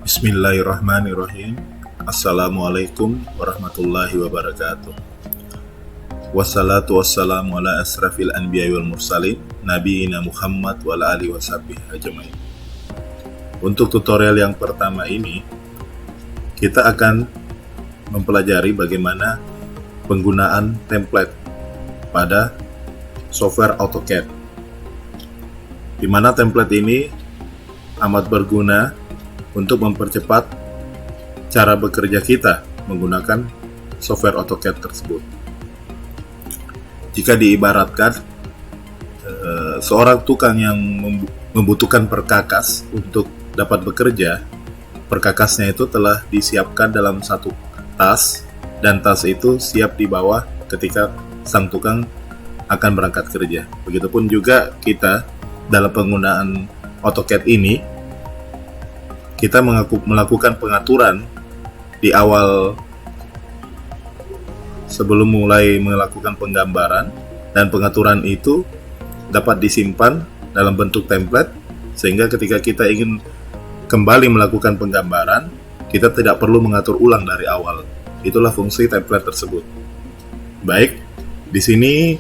Bismillahirrahmanirrahim. Assalamualaikum warahmatullahi wabarakatuh. Wassalatu wassalamu ala asrafil anbiya wal mursalin Nabiina Muhammad wa ala alihi washabbihi ajmain. Untuk tutorial yang pertama ini, kita akan mempelajari bagaimana penggunaan template pada software AutoCAD, di mana template ini amat berguna untuk mempercepat cara bekerja kita menggunakan software AutoCAD tersebut. Jika diibaratkan seorang tukang yang membutuhkan perkakas untuk dapat bekerja, perkakasnya itu telah disiapkan dalam satu tas, dan tas itu siap dibawa ketika sang tukang akan berangkat kerja. Begitupun juga kita dalam penggunaan AutoCAD ini, kita melakukan pengaturan di awal sebelum mulai melakukan penggambaran, dan pengaturan itu dapat disimpan dalam bentuk template sehingga ketika kita ingin kembali melakukan penggambaran, kita tidak perlu mengatur ulang dari awal. Itulah fungsi template tersebut. Baik, di sini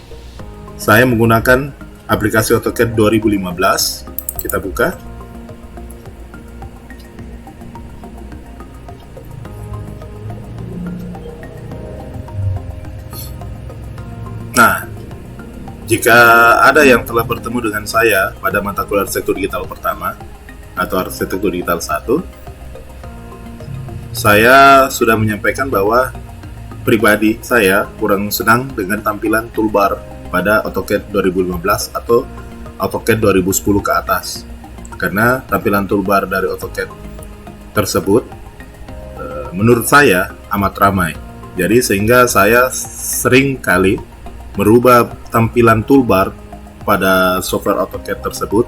saya menggunakan aplikasi AutoCAD 2015. Kita buka. Nah, jika ada yang telah bertemu dengan saya pada mata kuliah arsitektur digital pertama atau arsitektur digital 1, saya sudah menyampaikan bahwa pribadi saya kurang senang dengan tampilan toolbar pada AutoCAD 2015 atau AutoCAD 2010 ke atas, karena tampilan toolbar dari AutoCAD tersebut menurut saya amat ramai. Jadi sehingga saya sering kali merubah tampilan toolbar pada software AutoCAD tersebut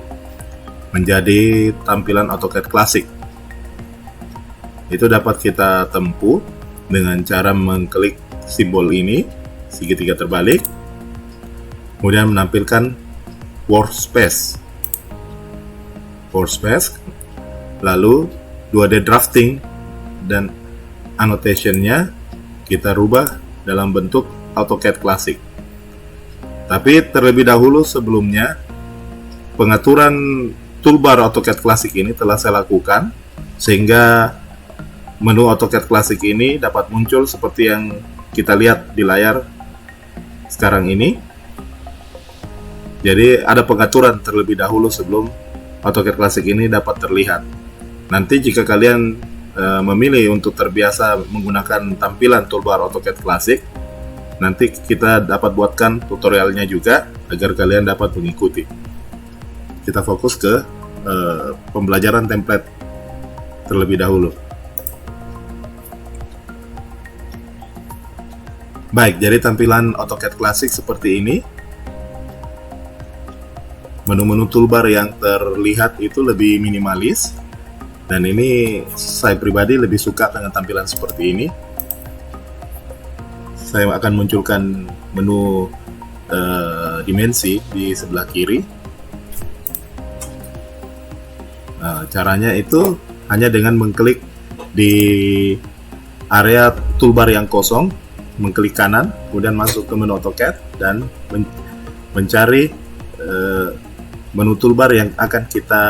menjadi tampilan AutoCAD klasik. Itu dapat kita tempuh dengan cara mengklik simbol ini, segitiga terbalik, kemudian menampilkan workspace, lalu 2D drafting dan annotation-nya kita rubah dalam bentuk AutoCAD klasik. Tapi terlebih dahulu sebelumnya, pengaturan toolbar AutoCAD klasik ini telah saya lakukan, sehingga menu AutoCAD klasik ini dapat muncul seperti yang kita lihat di layar sekarang ini. Jadi ada pengaturan terlebih dahulu sebelum AutoCAD klasik ini dapat terlihat. Nanti jika kalian memilih untuk terbiasa menggunakan tampilan toolbar AutoCAD klasik, nanti kita dapat buatkan tutorialnya juga agar kalian dapat mengikuti. Kita fokus ke pembelajaran template terlebih dahulu. Baik, jadi tampilan AutoCAD klasik seperti ini. Menu-menu toolbar yang terlihat itu lebih minimalis, dan ini saya pribadi lebih suka dengan tampilan seperti ini. Saya akan munculkan menu dimensi di sebelah kiri. Nah, caranya itu hanya dengan mengklik di area toolbar yang kosong, mengklik kanan, kemudian masuk ke menu AutoCAD dan mencari menu toolbar yang akan kita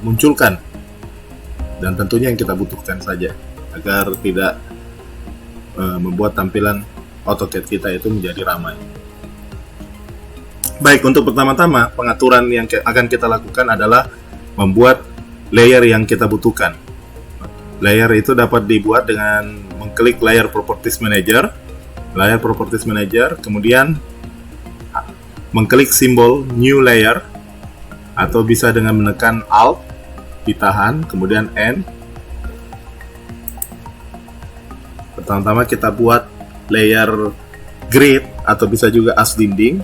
munculkan, dan tentunya yang kita butuhkan saja agar tidak membuat tampilan AutoCAD kita itu menjadi ramai. Baik, untuk pertama-tama pengaturan yang akan kita lakukan adalah membuat layer yang kita butuhkan. Layer itu dapat dibuat dengan mengklik Layer Properties Manager, kemudian mengklik simbol New Layer, atau bisa dengan menekan Alt, ditahan, kemudian N. Pertama-tama kita buat layer grid, atau bisa juga as dinding.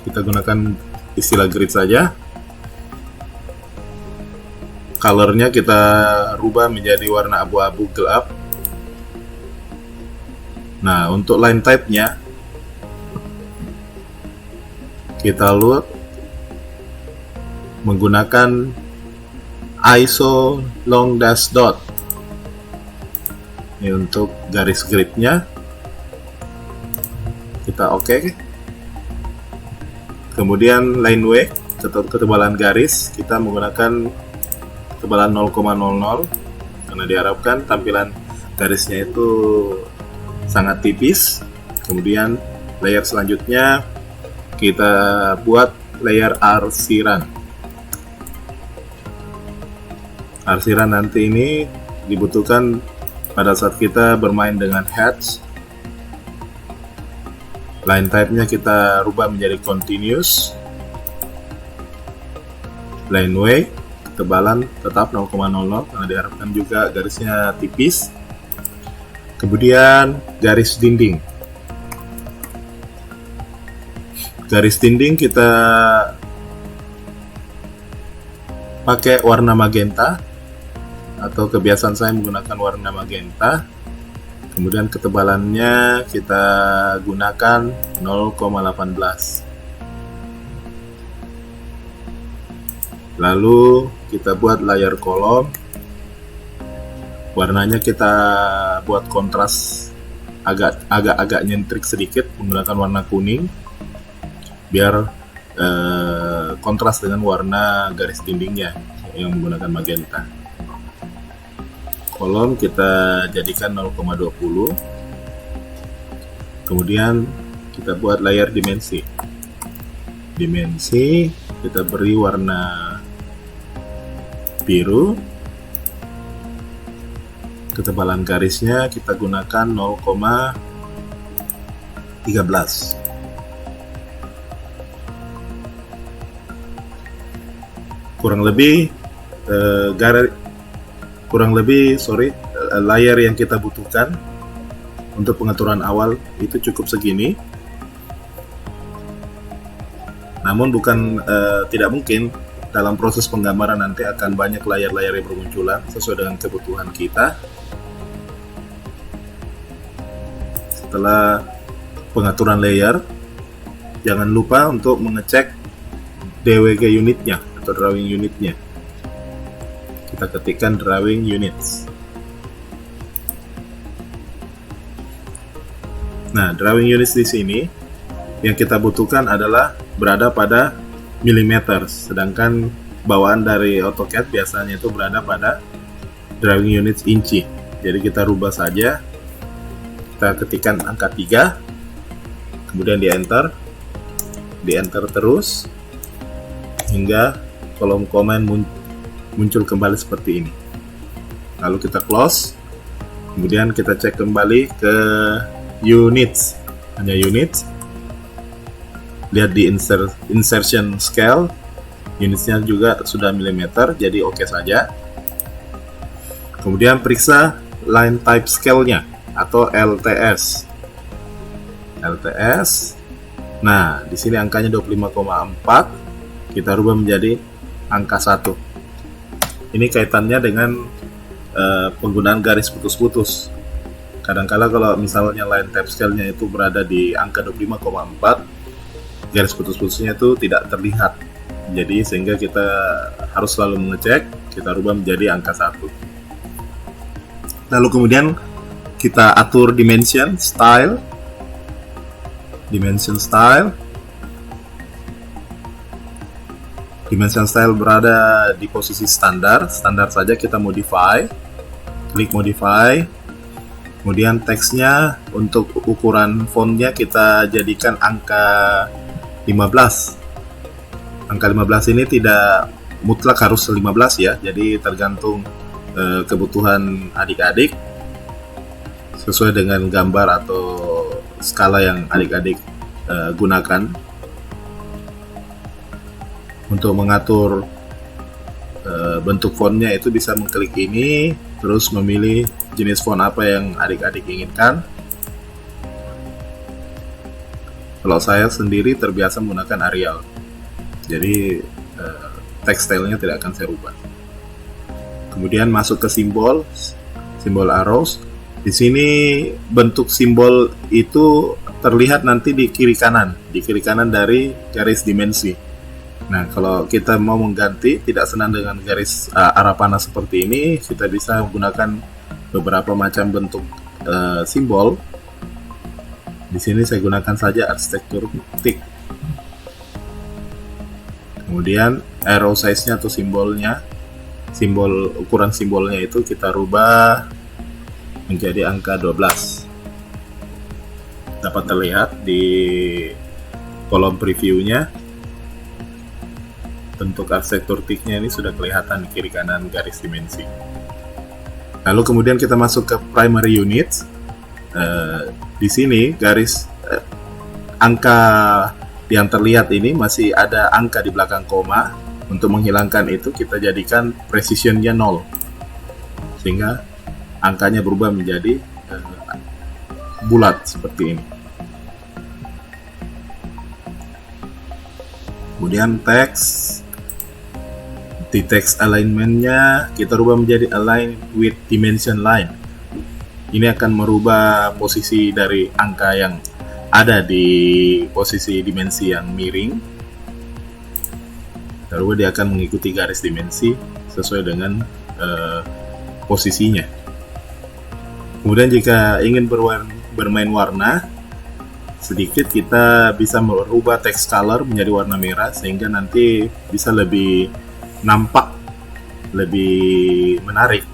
Kita gunakan istilah grid saja. Colornya kita rubah menjadi warna abu-abu gelap. Nah, untuk line type-nya kita load menggunakan ISO long dash dot. Ini untuk garis gridnya. Kita oke. Kemudian line weight, ketebalan garis, kita menggunakan ketebalan 0,00 karena diharapkan tampilan garisnya itu sangat tipis. Kemudian layer selanjutnya kita buat layer arsiran. Arsiran nanti ini dibutuhkan pada saat kita bermain dengan hatch. Line type-nya kita rubah menjadi continuous. Line weight, ketebalan tetap 0,00 karena diharapkan juga garisnya tipis. Kemudian garis dinding. Garis dinding kita pakai warna magenta, atau kebiasaan saya menggunakan warna magenta. Kemudian ketebalannya kita gunakan 0,18. Lalu kita buat layer kolom. Warnanya kita buat kontras agak nyentrik sedikit menggunakan warna kuning biar kontras dengan warna garis dindingnya yang menggunakan magenta. Kolom kita jadikan 0,20. Kemudian kita buat layer dimensi. Dimensi kita beri warna biru. Ketebalan garisnya kita gunakan 0,13. Kurang lebih layer yang kita butuhkan untuk pengaturan awal itu cukup segini. Namun tidak mungkin dalam proses penggambaran nanti akan banyak layar-layar yang bermunculan sesuai dengan kebutuhan kita. Setelah pengaturan layer, jangan lupa untuk mengecek DWG unitnya atau drawing unitnya. Kita ketikkan drawing units. Nah, drawing units di sini yang kita butuhkan adalah berada pada milimeter, sedangkan bawaan dari AutoCAD biasanya itu berada pada drawing units inci. Jadi kita rubah saja. Kita ketikkan angka 3, kemudian di enter terus hingga kolom komen muncul kembali seperti ini. Lalu kita close, kemudian kita cek kembali ke units, hanya units. Lihat di insertion scale, unitsnya juga sudah milimeter, jadi oke saja. Kemudian periksa line type scale-nya atau LTS. Nah, di sini angkanya 25,4, kita rubah menjadi angka 1. Ini kaitannya dengan penggunaan garis putus-putus. Kadang-kala kalau misalnya line type scale-nya itu berada di angka 25,4, garis putus-putusnya itu tidak terlihat. Jadi sehingga kita harus selalu mengecek, kita rubah menjadi angka 1. Lalu kemudian kita atur dimension style. Dimension style berada di posisi standar saja, kita modify, klik modify. Kemudian teksnya untuk ukuran fontnya kita jadikan angka 15. Angka 15 ini tidak mutlak harus 15 ya, jadi tergantung kebutuhan adik-adik sesuai dengan gambar atau skala yang adik-adik gunakan. Untuk mengatur bentuk fontnya itu bisa mengklik ini, terus memilih jenis font apa yang adik-adik inginkan. Kalau saya sendiri terbiasa menggunakan Arial, jadi text style-nya tidak akan saya ubah. Kemudian masuk ke simbol arrows. Di sini bentuk simbol itu terlihat nanti di kiri kanan dari garis dimensi. Nah, kalau kita mau mengganti, tidak senang dengan garis arah panah seperti ini, kita bisa menggunakan beberapa macam bentuk simbol. Di sini saya gunakan saja arsitektur tick. Kemudian arrow size-nya atau simbolnya, ukuran simbolnya itu kita rubah menjadi angka 12. Dapat terlihat di kolom previewnya, bentuk arsitektur ticknya ini sudah kelihatan di kiri kanan garis dimensi. Lalu kemudian kita masuk ke primary unit. Di sini garis angka yang terlihat ini masih ada angka di belakang koma. Untuk menghilangkan itu kita jadikan precision-nya 0, sehingga angkanya berubah menjadi bulat seperti ini. Kemudian teks, di text alignment-nya kita rubah menjadi align with dimension line. Ini akan merubah posisi dari angka yang ada di posisi dimensi yang miring. Lalu dia akan mengikuti garis dimensi sesuai dengan posisinya. Kemudian jika ingin bermain warna, sedikit kita bisa merubah text color menjadi warna merah, sehingga nanti bisa lebih nampak, lebih menarik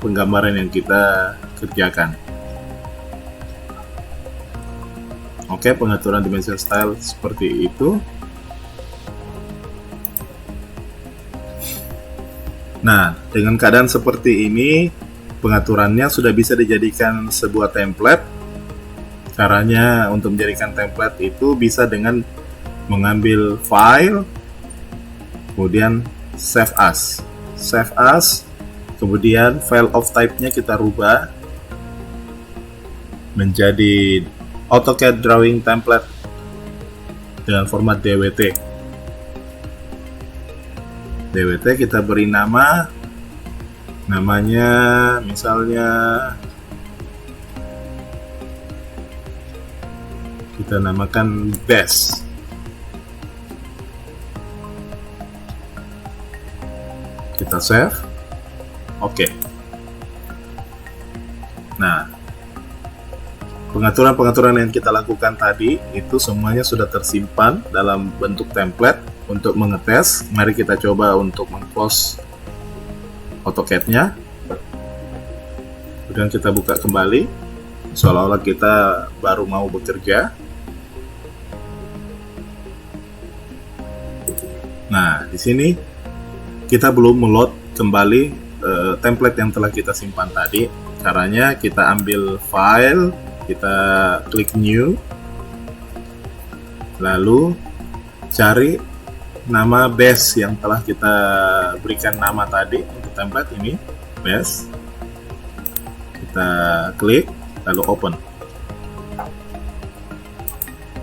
penggambaran yang kita kerjakan. Oke, pengaturan dimension style seperti itu. Nah, dengan keadaan seperti ini, pengaturannya sudah bisa dijadikan sebuah template. Caranya untuk menjadikan template itu bisa dengan mengambil file, kemudian save as, kemudian file of type-nya kita rubah menjadi AutoCAD Drawing Template dengan format DWT. Kita beri namanya misalnya kita namakan base. Kita save. Oke. Nah, pengaturan-pengaturan yang kita lakukan tadi itu semuanya sudah tersimpan dalam bentuk template. Untuk mengetes, mari kita coba untuk meng-close AutoCAD-nya. Kemudian kita buka kembali, seolah-olah kita baru mau bekerja. Nah, di sini kita belum meload kembali template yang telah kita simpan tadi. Caranya kita ambil file, kita klik new, lalu cari nama base yang telah kita berikan nama tadi untuk template ini, base. Kita klik, lalu open.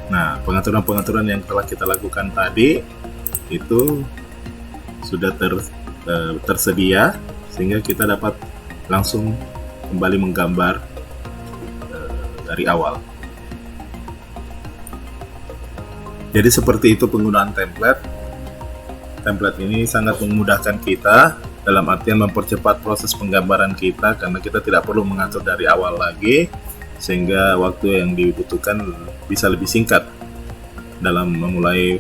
Nah, pengaturan-pengaturan yang telah kita lakukan tadi itu sudah tersedia, sehingga kita dapat langsung kembali menggambar dari awal. Jadi seperti itu penggunaan template. Template ini sangat memudahkan kita dalam artian mempercepat proses penggambaran kita, karena kita tidak perlu mengatur dari awal lagi, sehingga waktu yang dibutuhkan bisa lebih singkat dalam memulai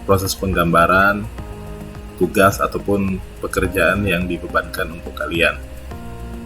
proses penggambaran, tugas ataupun pekerjaan yang dibebankan untuk kalian.